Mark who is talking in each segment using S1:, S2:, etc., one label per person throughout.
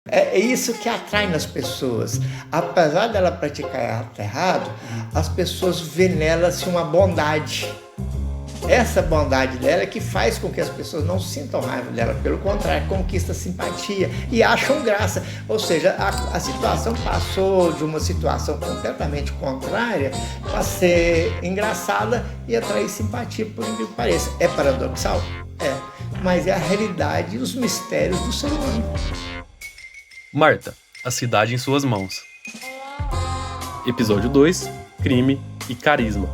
S1: É isso que atrai nas pessoas. Apesar dela praticar ato errado, as pessoas veem nela assim, uma bondade. Essa bondade dela é que faz com que as pessoas não sintam raiva dela, pelo contrário, conquista simpatia e acham graça. Ou seja, a situação passou de uma situação completamente contrária para ser engraçada e atrair simpatia, por incrível que pareça. É paradoxal? É, mas é a realidade e os mistérios do ser humano.
S2: Marta, a cidade em suas mãos. Episódio 2, Crime e Carisma.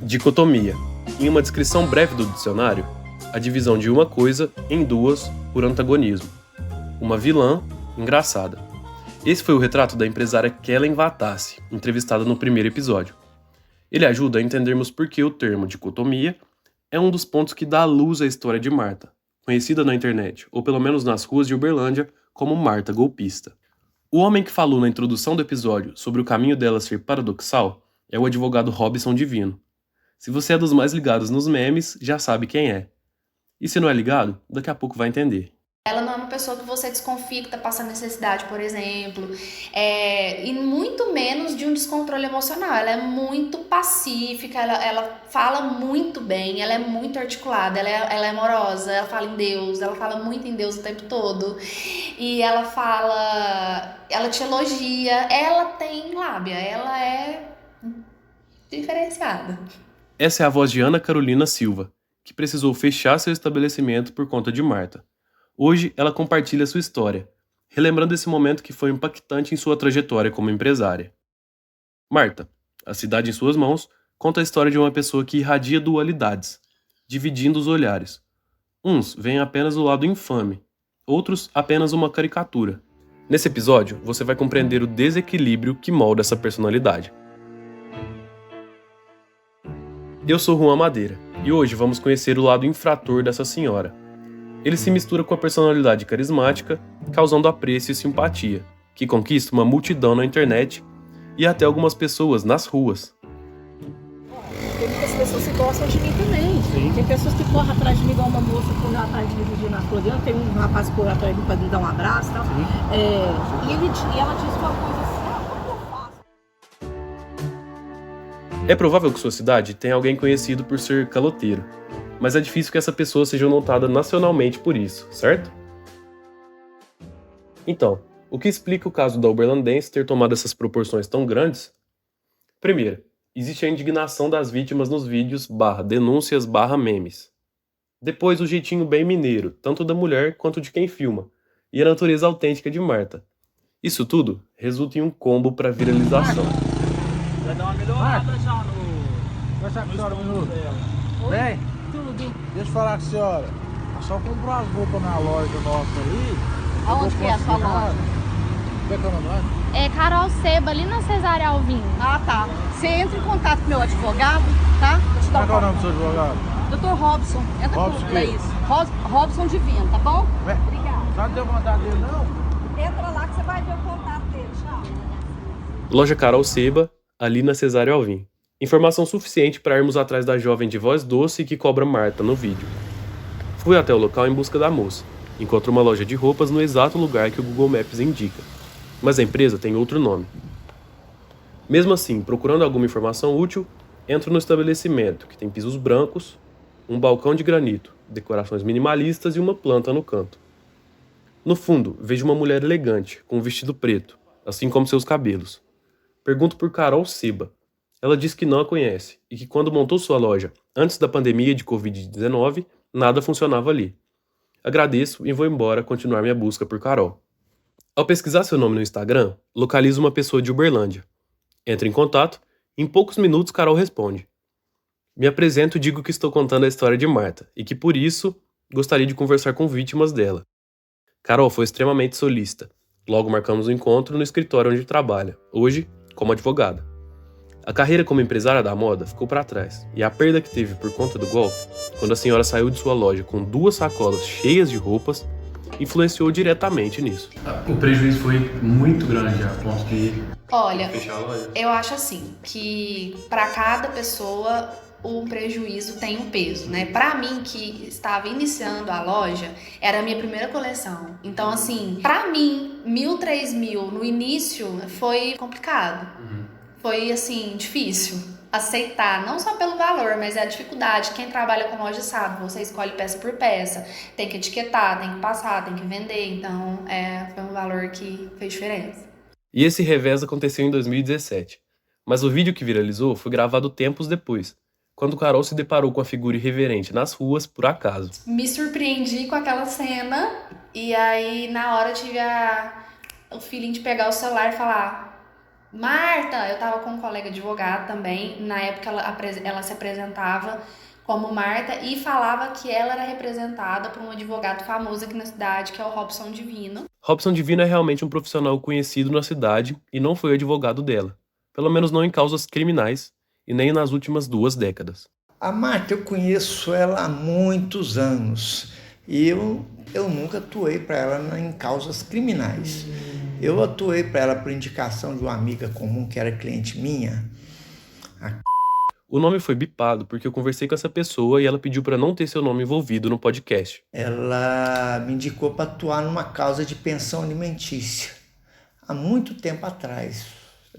S2: Dicotomia. Em uma descrição breve do dicionário, a divisão de uma coisa em duas por antagonismo. Uma vilã engraçada. Esse foi o retrato da empresária Kellen Vatassi, entrevistada no primeiro episódio. Ele ajuda a entendermos por que o termo dicotomia é um dos pontos que dá à luz à história de Marta, conhecida na internet, ou pelo menos nas ruas de Uberlândia, como Marta Golpista. O homem que falou na introdução do episódio sobre o caminho dela ser paradoxal é o advogado Robson Divino. Se você é dos mais ligados nos memes, já sabe quem é. E se não é ligado, daqui a pouco vai entender.
S3: Ela não é uma pessoa que você desconfia que tá passando necessidade, por exemplo, e muito menos de um descontrole emocional. Ela é muito pacífica, ela fala muito bem, ela é muito articulada, ela é amorosa, ela fala em Deus, ela fala muito em Deus o tempo todo. E ela te elogia, ela tem lábia, ela é diferenciada.
S2: Essa é a voz de Ana Carolina Silva, que precisou fechar seu estabelecimento por conta de Marta. Hoje, ela compartilha sua história, relembrando esse momento que foi impactante em sua trajetória como empresária. Marta, a cidade em suas mãos, conta a história de uma pessoa que irradia dualidades, dividindo os olhares. Uns veem apenas o lado infame, outros apenas uma caricatura. Nesse episódio, você vai compreender o desequilíbrio que molda essa personalidade. Eu sou Juan Madeira, e hoje vamos conhecer o lado infrator dessa senhora. Ele se mistura com a personalidade carismática, causando apreço e simpatia, que conquista uma multidão na internet e até algumas pessoas nas ruas.
S4: Tem muitas pessoas que gostam de mim também. Sim. Tem pessoas que correm atrás de mim, igual uma moça que correu atrás de mim na flor. Tem um rapaz que correu atrás de mim para me dar um abraço e tal. E ela disse uma coisa assim, como eu faço?
S2: É provável que sua cidade tenha alguém conhecido por ser caloteiro, mas é difícil que essa pessoa seja notada nacionalmente por isso, certo? Então, o que explica o caso da uberlandense ter tomado essas proporções tão grandes? Primeiro, existe a indignação das vítimas nos vídeos /denúncias /memes. Depois, o jeitinho bem mineiro, tanto da mulher quanto de quem filma, e a natureza autêntica de Marta. Isso tudo resulta em um combo para viralização.
S5: Vai dar uma melhorada já no...
S6: Conversar com a senhora um minuto.
S4: Oi?
S6: Bem,
S4: Tudo.
S6: deixa eu falar com a senhora. É só comprar as roupas na loja nossa aí.
S4: Aonde que é a sua loja?
S6: Como é que é o nome?
S7: É Carol Seba, ali na Cesárea Alvim.
S4: Ah, tá. Você entra em contato com o meu advogado, tá? Vou te
S6: Como
S4: dar
S6: é que é o nome do seu advogado?
S4: Dr. Robson. Entra
S6: Robson
S4: com ele,
S6: quem?
S4: isso. Robson Divino, tá bom?
S6: Ué,
S4: Obrigada.
S6: só não deu vontade dele, não?
S4: Entra lá que você vai ver o contato dele. Tchau.
S2: Loja Carol Seba, ali na Cesárea Alvim. Informação suficiente para irmos atrás da jovem de voz doce que cobra Marta no vídeo. Fui até o local em busca da moça. Encontro uma loja de roupas no exato lugar que o Google Maps indica. Mas a empresa tem outro nome. Mesmo assim, procurando alguma informação útil, entro no estabelecimento, que tem pisos brancos, um balcão de granito, decorações minimalistas e uma planta no canto. No fundo, vejo uma mulher elegante, com um vestido preto, assim como seus cabelos. Pergunto por Carol Seba. Ela diz que não a conhece e que quando montou sua loja, antes da pandemia de Covid-19, nada funcionava ali. Agradeço e vou embora continuar minha busca por Carol. Ao pesquisar seu nome no Instagram, localizo uma pessoa de Uberlândia. Entro em contato e em poucos minutos Carol responde. Me apresento e digo que estou contando a história de Marta e que, por isso, gostaria de conversar com vítimas dela. Carol foi extremamente solícita. Logo marcamos um encontro no escritório onde trabalha, hoje como advogada. A carreira como empresária da moda ficou para trás, e a perda que teve por conta do golpe, quando a senhora saiu de sua loja com 2 sacolas cheias de roupas, influenciou diretamente nisso.
S5: O prejuízo foi muito grande a ponto de
S3: Olha,
S5: fechar a loja.
S3: eu acho assim, que para cada pessoa o prejuízo tem um peso, né? Pra mim, que estava iniciando a loja, era a minha primeira coleção. Então, assim, pra mim, 1.000, 3.000 no início foi complicado. Foi, assim, difícil aceitar, não só pelo valor, mas é a dificuldade. Quem trabalha com loja sabe, você escolhe peça por peça, tem que etiquetar, tem que passar, tem que vender. Então, foi um valor que fez diferença.
S2: E esse revés aconteceu em 2017. Mas o vídeo que viralizou foi gravado tempos depois, quando Carol se deparou com a figura irreverente nas ruas por acaso.
S3: Me surpreendi com aquela cena e aí na hora eu tive o feeling de pegar o celular e falar: Marta, eu tava com um colega advogado também, na época ela se apresentava como Marta e falava que ela era representada por um advogado famoso aqui na cidade, que é o Robson Divino.
S2: Robson Divino é realmente um profissional conhecido na cidade e não foi advogado dela, pelo menos não em causas criminais e nem nas últimas 2 décadas.
S1: A Marta, eu conheço ela há muitos anos e eu nunca atuei para ela em causas criminais. Eu atuei para ela por indicação de uma amiga comum que era cliente minha.
S2: O nome foi bipado porque eu conversei com essa pessoa e ela pediu para não ter seu nome envolvido no podcast.
S1: Ela me indicou para atuar numa causa de pensão alimentícia há muito tempo atrás,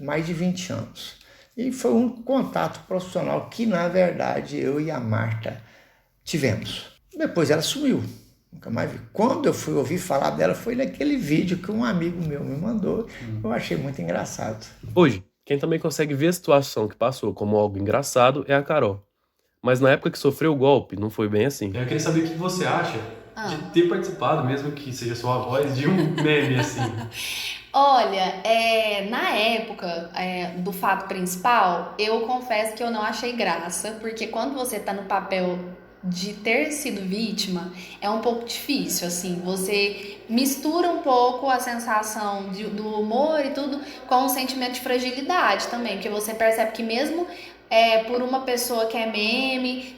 S1: mais de 20 anos. E foi um contato profissional que, na verdade, eu e a Marta tivemos. Depois ela sumiu, nunca mais vi. Quando eu fui ouvir falar dela, foi naquele vídeo que um amigo meu me mandou. Eu achei muito engraçado.
S2: Hoje, quem também consegue ver a situação que passou como algo engraçado é a Carol. Mas na época que sofreu o golpe, não foi bem assim. Eu queria saber o que você acha de ter participado, mesmo que seja só a voz, de um meme assim.
S3: Olha, na época do fato principal, eu confesso que eu não achei graça, porque quando você tá no papel de ter sido vítima, é um pouco difícil, assim, você mistura um pouco a sensação do humor e tudo com um sentimento de fragilidade também, porque você percebe que mesmo por uma pessoa que é meme,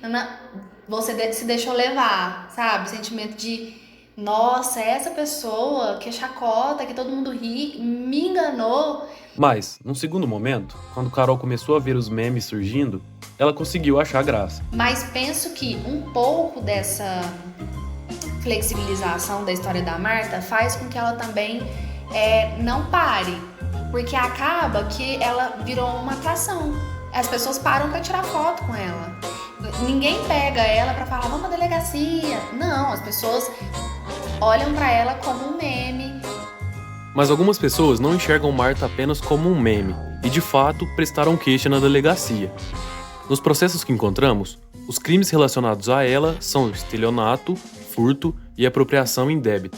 S3: você se deixou levar, sabe? O sentimento de, nossa, essa pessoa que chacota, que todo mundo ri, me enganou.
S2: Mas, num segundo momento, quando Carol começou a ver os memes surgindo, ela conseguiu achar graça.
S3: Mas penso que um pouco dessa flexibilização da história da Marta faz com que ela também não pare, porque acaba que ela virou uma atração. As pessoas param para tirar foto com ela. Ninguém pega ela para falar, vamos à delegacia. Não, as pessoas olham para ela como um meme.
S2: Mas algumas pessoas não enxergam Marta apenas como um meme e, de fato, prestaram queixa na delegacia. Nos processos que encontramos, os crimes relacionados a ela são estelionato, furto e apropriação indébita.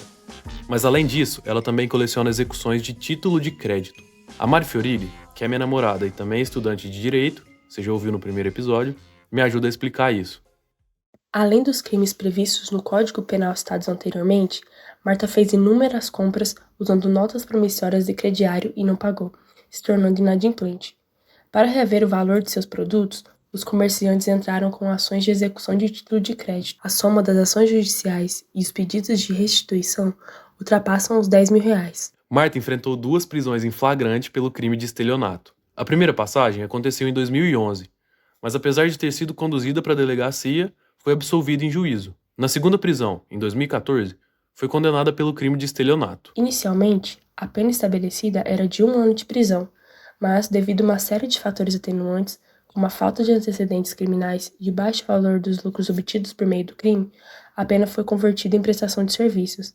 S2: Mas além disso, ela também coleciona execuções de título de crédito. A Mari Fiorilli, que é minha namorada e também é estudante de Direito, você já ouviu no primeiro episódio, me ajuda a explicar isso.
S8: Além dos crimes previstos no Código Penal citados anteriormente, Marta fez inúmeras compras usando notas promissórias de crediário e não pagou, se tornando inadimplente. Para reaver o valor de seus produtos, os comerciantes entraram com ações de execução de título de crédito. A soma das ações judiciais e os pedidos de restituição ultrapassam os R$10.000.
S2: Marta enfrentou 2 prisões em flagrante pelo crime de estelionato. A primeira passagem aconteceu em 2011, mas apesar de ter sido conduzida para a delegacia, foi absolvida em juízo. Na segunda prisão, em 2014, foi condenada pelo crime de estelionato.
S8: Inicialmente, a pena estabelecida era de 1 ano de prisão, mas devido a uma série de fatores atenuantes, como a falta de antecedentes criminais e o baixo valor dos lucros obtidos por meio do crime, a pena foi convertida em prestação de serviços.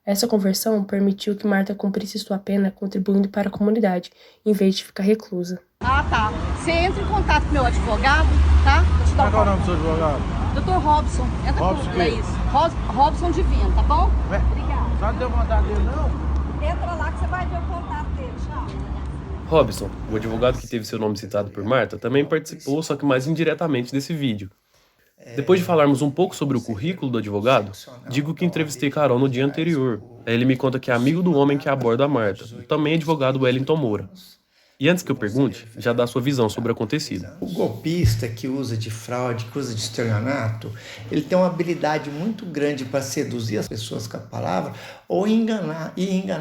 S8: Essa conversão permitiu que Marta cumprisse sua pena contribuindo para a comunidade, em vez de ficar reclusa.
S4: Ah, tá. Você entra em contato com meu advogado, tá? Vou te dar
S6: Qual é o nome do seu advogado?
S4: Dr. Robson. Entra
S6: Robson
S4: com isso. Robson Divino, tá bom? Obrigada.
S6: Você não deu vontade dele, não?
S4: Entra lá que você vai ver o contato dele. Tchau.
S2: Robson, o advogado que teve seu nome citado por Marta, também participou, só que mais indiretamente desse vídeo. Depois de falarmos um pouco sobre o currículo do advogado, digo que entrevistei Carol no dia anterior. Aí ele me conta que é amigo do homem que aborda a Marta, também advogado Wellington Moura. E antes que eu pergunte, já dá sua visão sobre o acontecido.
S1: O golpista que usa de fraude, que usa de estelionato, ele tem uma habilidade muito grande para seduzir as pessoas com a palavra ou enganar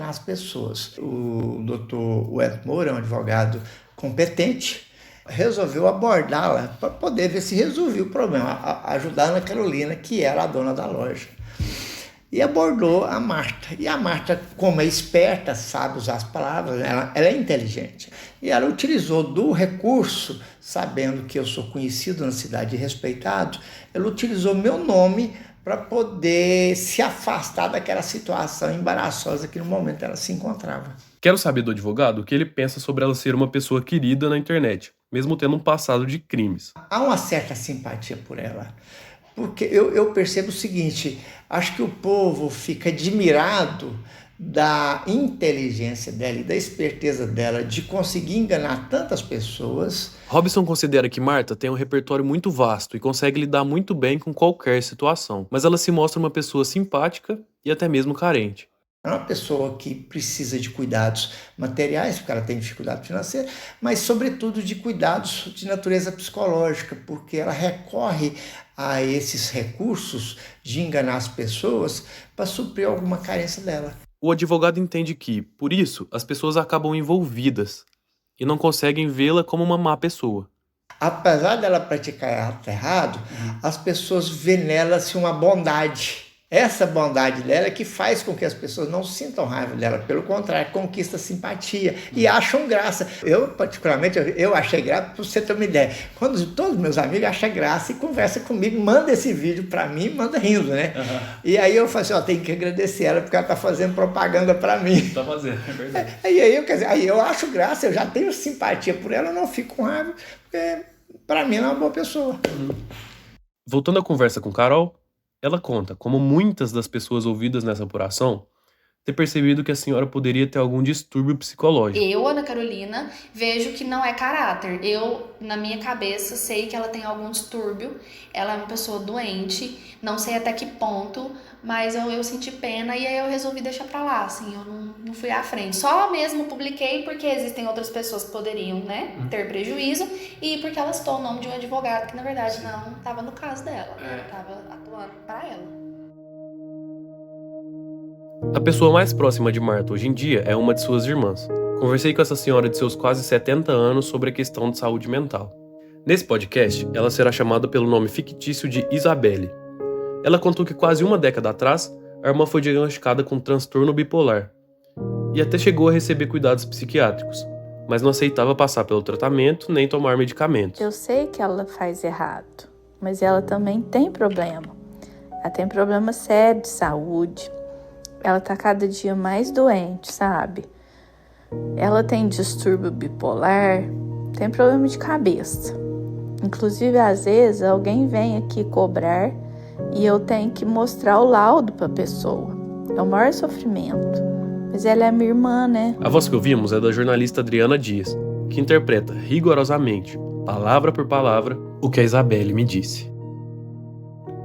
S1: as pessoas. O Dr. Wellington Moura é um advogado competente, Resolveu abordá-la para poder ver se resolvia o problema, ajudar a Ana Carolina, que era a dona da loja. E abordou a Marta. E a Marta, como é esperta, sabe usar as palavras, ela é inteligente. E ela utilizou do recurso, sabendo que eu sou conhecido na cidade e respeitado, ela utilizou meu nome para poder se afastar daquela situação embaraçosa que no momento ela se encontrava.
S2: Quero saber do advogado o que ele pensa sobre ela ser uma pessoa querida na internet, mesmo tendo um passado de crimes.
S1: Há uma certa simpatia por ela. Porque eu percebo o seguinte, acho que o povo fica admirado da inteligência dela e da esperteza dela de conseguir enganar tantas pessoas.
S2: Robson considera que Marta tem um repertório muito vasto e consegue lidar muito bem com qualquer situação, mas ela se mostra uma pessoa simpática e até mesmo carente.
S1: É uma pessoa que precisa de cuidados materiais, porque ela tem dificuldade financeira, mas sobretudo de cuidados de natureza psicológica, porque ela recorre a esses recursos de enganar as pessoas para suprir alguma carência dela.
S2: O advogado entende que, por isso, as pessoas acabam envolvidas e não conseguem vê-la como uma má pessoa.
S1: Apesar dela praticar ato errado, as pessoas veem nela uma bondade. Essa bondade dela é que faz com que as pessoas não sintam raiva dela, pelo contrário, conquista simpatia e acham graça. Eu, particularmente, eu achei graça, para você ter uma ideia. Quando todos meus amigos acham graça e conversam comigo, manda esse vídeo para mim, manda rindo, né? E aí eu falo assim, tenho que agradecer ela porque ela está fazendo propaganda para mim.
S2: Tá fazendo, é verdade.
S1: Aí eu acho graça, eu já tenho simpatia por ela, eu não fico com raiva, porque para mim ela é uma boa pessoa.
S2: Voltando à conversa com Carol, ela conta como muitas das pessoas ouvidas nessa apuração ter percebido que a senhora poderia ter algum distúrbio psicológico.
S3: Eu, Ana Carolina, vejo que não é caráter. Eu, na minha cabeça, sei que ela tem algum distúrbio. Ela é uma pessoa doente, não sei até que ponto, mas eu senti pena e aí eu resolvi deixar pra lá, assim, eu não fui à frente. Só mesmo publiquei porque existem outras pessoas que poderiam, né, ter prejuízo e porque ela citou o nome de um advogado que, na verdade, não estava no caso dela, estava atuando pra ela.
S2: A pessoa mais próxima de Marta hoje em dia é uma de suas irmãs. Conversei com essa senhora de seus quase 70 anos sobre a questão de saúde mental. Nesse podcast, ela será chamada pelo nome fictício de Isabelle. Ela contou que quase uma década atrás, a irmã foi diagnosticada com transtorno bipolar e até chegou a receber cuidados psiquiátricos, mas não aceitava passar pelo tratamento nem tomar medicamentos.
S9: Eu sei que ela faz errado, mas ela também tem problema. Ela tem problema sério de saúde. Ela tá cada dia mais doente, sabe? Ela tem distúrbio bipolar, tem problema de cabeça. Inclusive, às vezes, alguém vem aqui cobrar e eu tenho que mostrar o laudo pra pessoa. É o maior sofrimento. Mas ela é minha irmã, né?
S2: A voz que ouvimos é da jornalista Adriana Dias, que interpreta rigorosamente, palavra por palavra, o que a Isabelle me disse.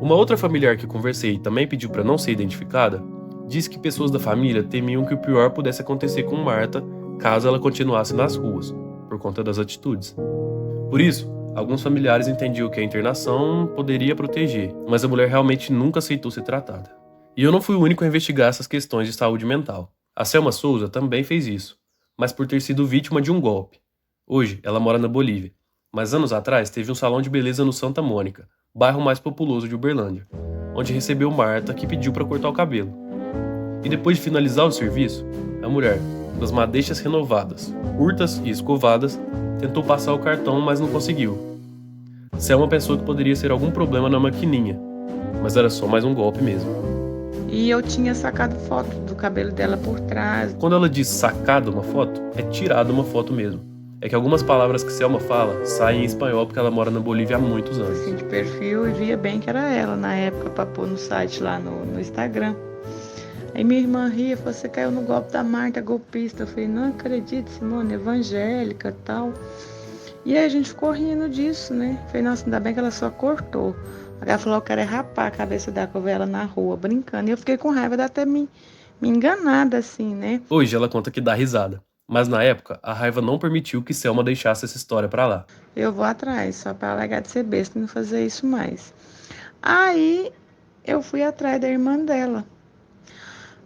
S2: Uma outra familiar que conversei e também pediu para não ser identificada, disse que pessoas da família temiam que o pior pudesse acontecer com Marta caso ela continuasse nas ruas, por conta das atitudes. Por isso, alguns familiares entendiam que a internação poderia proteger, mas a mulher realmente nunca aceitou ser tratada. E eu não fui o único a investigar essas questões de saúde mental. A Selma Souza também fez isso, mas por ter sido vítima de um golpe. Hoje, ela mora na Bolívia, mas anos atrás teve um salão de beleza no Santa Mônica, bairro mais populoso de Uberlândia, onde recebeu Marta, que pediu para cortar o cabelo. E depois de finalizar o serviço, a mulher, com as madeixas renovadas, curtas e escovadas, tentou passar o cartão, mas não conseguiu. Selma pensou que poderia ser algum problema na maquininha, mas era só mais um golpe mesmo.
S10: E eu tinha sacado foto do cabelo dela por trás.
S2: Quando ela diz sacado uma foto, é tirado uma foto mesmo. É que algumas palavras que Selma fala saem em espanhol porque ela mora na Bolívia há muitos anos.
S10: Assim, de perfil e via bem que era ela, na época, pra pôr no site lá no Instagram. Aí minha irmã ria, falou, você caiu no golpe da Marta, golpista. Eu falei, não acredito, Simone, evangélica e tal. E aí a gente ficou rindo disso, né? Eu falei, nossa, ainda bem que ela só cortou. Ela falou, eu quero é rapar a cabeça da covela na rua, brincando. E eu fiquei com raiva de até me enganada, assim, né?
S2: Hoje ela conta que dá risada. Mas na época, a raiva não permitiu que Selma deixasse essa história pra lá.
S10: Eu vou atrás, só pra largar de ser besta e não fazer isso mais. Aí eu fui atrás da irmã dela.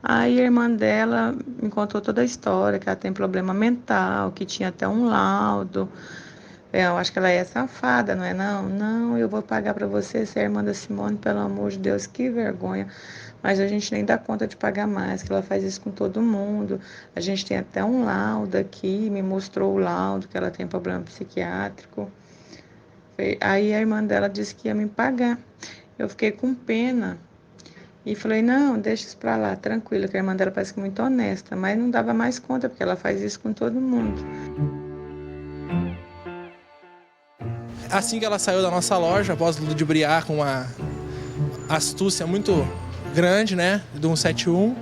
S10: Aí a irmã dela me contou toda a história, que ela tem problema mental, que tinha até um laudo, Eu acho que ela é safada, não é não? Não, eu vou pagar para você, ser irmã da Simone, pelo amor de Deus, que vergonha. Mas a gente nem dá conta de pagar mais, que ela faz isso com todo mundo. A gente tem até um laudo aqui, me mostrou o laudo, que ela tem problema psiquiátrico. Aí a irmã dela disse que ia me pagar. Eu fiquei com pena e falei, não, deixa isso pra lá, tranquilo, que a irmã dela parece que é muito honesta, mas não dava mais conta, porque ela faz isso com todo mundo.
S6: Assim que ela saiu da nossa loja, após ludibriar com uma astúcia muito grande, né, do 171,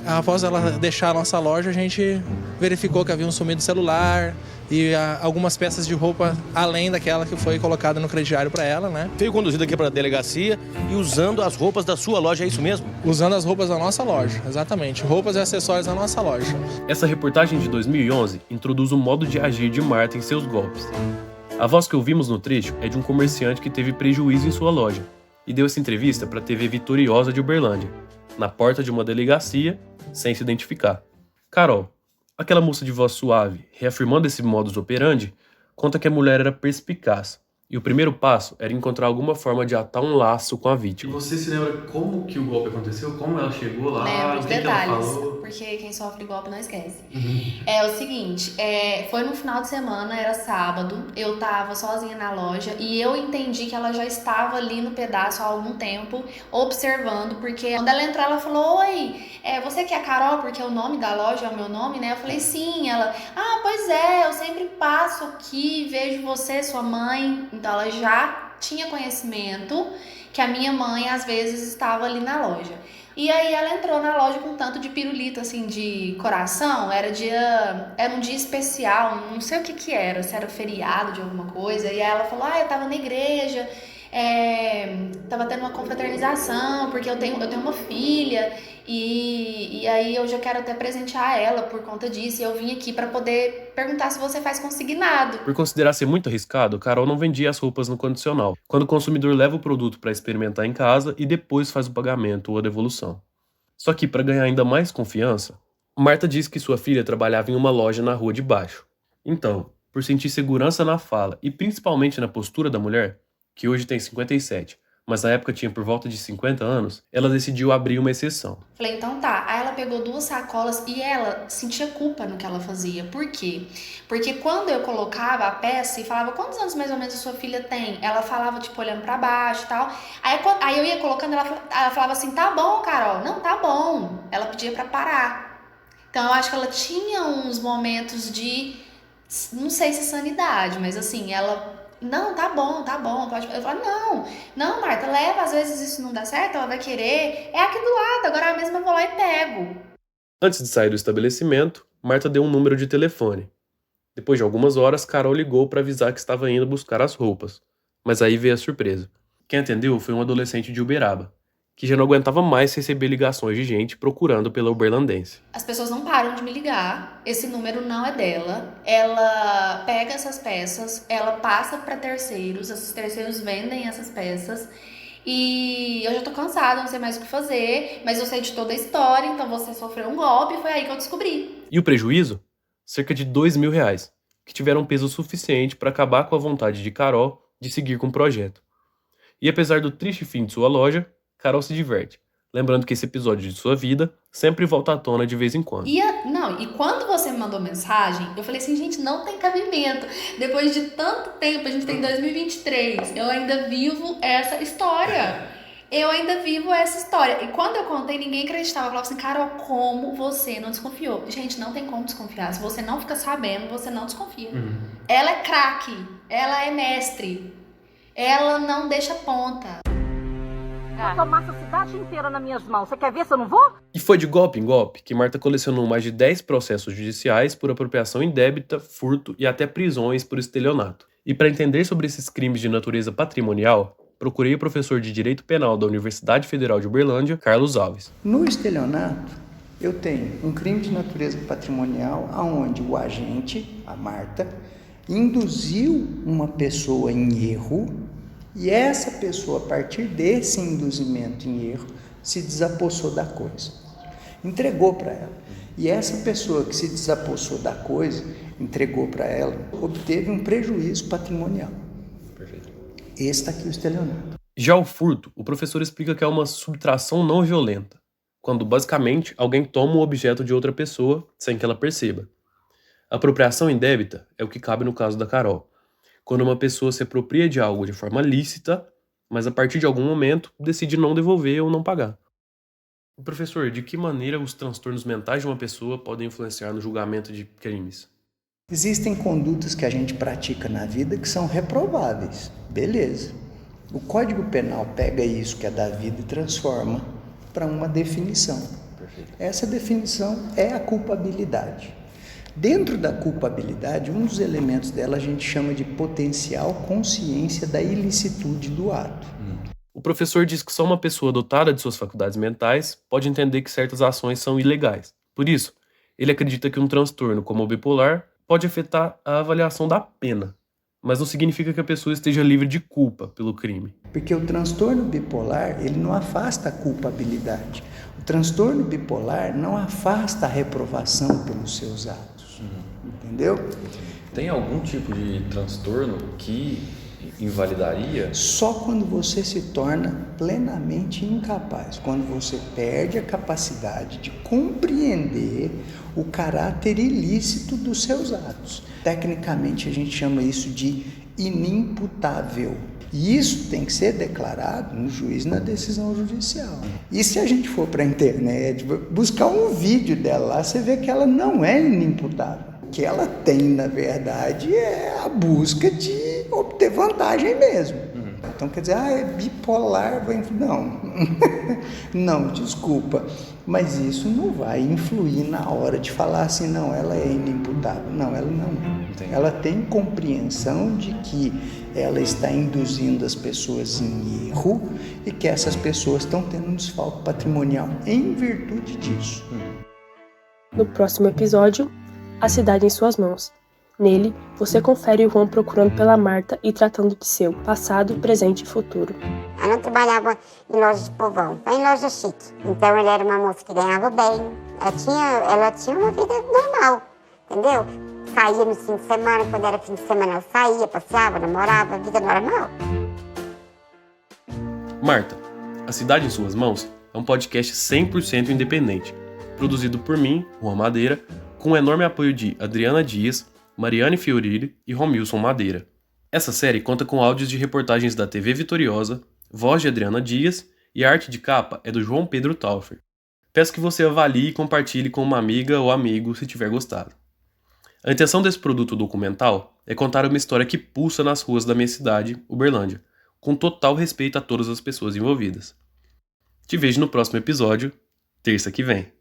S6: após ela deixar a nossa loja, a gente verificou que havia um sumido celular e algumas peças de roupa além daquela que foi colocada no crediário para ela, né?
S5: Veio conduzido aqui para a delegacia e usando as roupas da sua loja, é isso mesmo?
S6: Usando as roupas da nossa loja, exatamente. Roupas e acessórios da nossa loja.
S2: Essa reportagem de 2011 introduz o modo de agir de Marta em seus golpes. A voz que ouvimos no trecho é de um comerciante que teve prejuízo em sua loja e deu essa entrevista para a TV Vitoriosa de Uberlândia, na porta de uma delegacia, sem se identificar. Carol, aquela moça de voz suave, reafirmando esse modus operandi, conta que a mulher era perspicaz e o primeiro passo era encontrar alguma forma de atar um laço com a vítima.
S11: E você se lembra como que o golpe aconteceu? Como ela chegou lá?
S3: Lembro os
S11: o que
S3: detalhes,
S11: que ela falou?
S3: porque quem sofre golpe não esquece. É o seguinte, foi no final de semana, era sábado, eu tava sozinha na loja e eu entendi que ela já estava ali no pedaço há algum tempo, observando, porque quando ela entrou, ela falou, oi, você que é a Carol, porque o nome da loja é o meu nome, né? Eu falei, sim. Ela, pois é, eu sempre passo aqui, vejo você, sua mãe. Então ela já tinha conhecimento que a minha mãe às vezes estava ali na loja. E aí ela entrou na loja com um tanto de pirulito assim de coração, era um dia especial, não sei o que era, se era feriado de alguma coisa. E aí ela falou, eu tava na igreja, tava tendo uma confraternização, porque eu tenho uma filha e aí eu já quero até presentear ela por conta disso, e eu vim aqui para poder perguntar se você faz consignado.
S2: Por considerar ser muito arriscado, Carol não vendia as roupas no condicional, quando o consumidor leva o produto para experimentar em casa e depois faz o pagamento ou a devolução. Só que, para ganhar ainda mais confiança, Marta disse que sua filha trabalhava em uma loja na rua de baixo. Então, por sentir segurança na fala e principalmente na postura da mulher, que hoje tem 57, mas na época tinha por volta de 50 anos, ela decidiu abrir uma exceção.
S3: Falei, então tá. Aí ela pegou 2 sacolas e ela sentia culpa no que ela fazia. Por quê? Porque quando eu colocava a peça e falava, quantos anos mais ou menos a sua filha tem? Ela falava, tipo, olhando pra baixo e tal. Aí eu ia colocando, ela falava assim, tá bom, Carol. Não, tá bom. Ela pedia pra parar. Então eu acho que ela tinha uns momentos de, não sei se sanidade, mas assim, ela... Não, tá bom, pode... Eu falo, não, Marta, leva, às vezes isso não dá certo, ela vai querer, é aqui do lado, agora mesmo eu vou lá e pego.
S2: Antes de sair do estabelecimento, Marta deu um número de telefone. Depois de algumas horas, Carol ligou para avisar que estava indo buscar as roupas, mas aí veio a surpresa. Quem atendeu foi um adolescente de Uberaba, que já não aguentava mais receber ligações de gente procurando pela uberlandense.
S3: As pessoas não param de me ligar, esse número não é dela, ela pega essas peças, ela passa para terceiros, esses terceiros vendem essas peças, e eu já tô cansada, não sei mais o que fazer, mas eu sei de toda a história, então você sofreu um golpe, foi aí que eu descobri.
S2: E o prejuízo? Cerca de R$2.000, que tiveram peso suficiente para acabar com a vontade de Carol de seguir com o projeto. E apesar do triste fim de sua loja, Carol se diverte, lembrando que esse episódio de sua vida sempre volta à tona de vez em quando.
S3: E quando você me mandou mensagem, eu falei assim, gente, não tem cabimento. Depois de tanto tempo, a gente tem 2023, eu ainda vivo essa história. E quando eu contei, ninguém acreditava. Eu falava assim, Carol, como você não desconfiou? Gente, não tem como desconfiar. Se você não fica sabendo, você não desconfia. Ela é craque, ela é mestre, ela não deixa ponta.
S4: Vou tomar essa cidade inteira nas minhas mãos. Você quer ver se eu não vou?
S2: E foi de golpe em golpe que Marta colecionou mais de 10 processos judiciais por apropriação indébita, furto e até prisões por estelionato. E para entender sobre esses crimes de natureza patrimonial, procurei o professor de Direito Penal da Universidade Federal de Uberlândia, Carlos Alves.
S12: No estelionato, eu tenho um crime de natureza patrimonial onde o agente, a Marta, induziu uma pessoa em erro. E essa pessoa, a partir desse induzimento em erro, se desapossou da coisa, entregou para ela. E essa pessoa que se desapossou da coisa, entregou para ela, obteve um prejuízo patrimonial.
S13: Perfeito.
S12: Esse está aqui o estelionato.
S2: Já o furto, o professor explica que é uma subtração não violenta, quando basicamente alguém toma um objeto de outra pessoa sem que ela perceba. A apropriação indébita é o que cabe no caso da Carol, quando uma pessoa se apropria de algo de forma lícita, mas a partir de algum momento decide não devolver ou não pagar. Professor, de que maneira os transtornos mentais de uma pessoa podem influenciar no julgamento de crimes?
S12: Existem condutas que a gente pratica na vida que são reprováveis. Beleza. O Código Penal pega isso que é da vida e transforma para uma definição.
S13: Perfeito.
S12: Essa definição é a culpabilidade. Dentro da culpabilidade, um dos elementos dela a gente chama de potencial consciência da ilicitude do ato.
S2: O professor diz que só uma pessoa dotada de suas faculdades mentais pode entender que certas ações são ilegais. Por isso, ele acredita que um transtorno como o bipolar pode afetar a avaliação da pena, mas não significa que a pessoa esteja livre de culpa pelo crime.
S12: Porque o transtorno bipolar, ele não afasta a culpabilidade. O transtorno bipolar não afasta a reprovação pelos seus atos. Entendeu?
S13: Tem algum tipo de transtorno que invalidaria?
S12: Só quando você se torna plenamente incapaz, quando você perde a capacidade de compreender o caráter ilícito dos seus atos. Tecnicamente a gente chama isso de inimputável. E isso tem que ser declarado no juiz na decisão judicial. E se a gente for para a internet, buscar um vídeo dela lá, você vê que ela não é inimputável. O que ela tem, na verdade, é a busca de obter vantagem mesmo. Então, quer dizer, é bipolar, não, não, desculpa, mas isso não vai influir na hora de falar assim, não, ela é inimputável. Não, ela não é.
S13: Entendi.
S12: Ela tem compreensão de que ela está induzindo as pessoas em erro e que essas pessoas estão tendo um desfalque patrimonial em virtude disso.
S8: No próximo episódio, A Cidade em Suas Mãos. Nele, você confere o Juan procurando pela Marta e tratando de seu passado, presente e futuro.
S14: Eu não trabalhava em loja de povão, em loja chique. Então ele era uma moça que ganhava bem. Ela tinha uma vida normal, entendeu? Saía no fim de semana, quando era fim de semana ela saía, passeava, namorava, vida normal.
S2: Marta, A Cidade em Suas Mãos é um podcast 100% independente, produzido por mim, Juan Madeira, com o enorme apoio de Adriana Dias, Mariane Fiorilli e Romilson Madeira. Essa série conta com áudios de reportagens da TV Vitoriosa, voz de Adriana Dias e a arte de capa é do João Pedro Taufer. Peço que você avalie e compartilhe com uma amiga ou amigo se tiver gostado. A intenção desse produto documental é contar uma história que pulsa nas ruas da minha cidade, Uberlândia, com total respeito a todas as pessoas envolvidas. Te vejo no próximo episódio, terça que vem.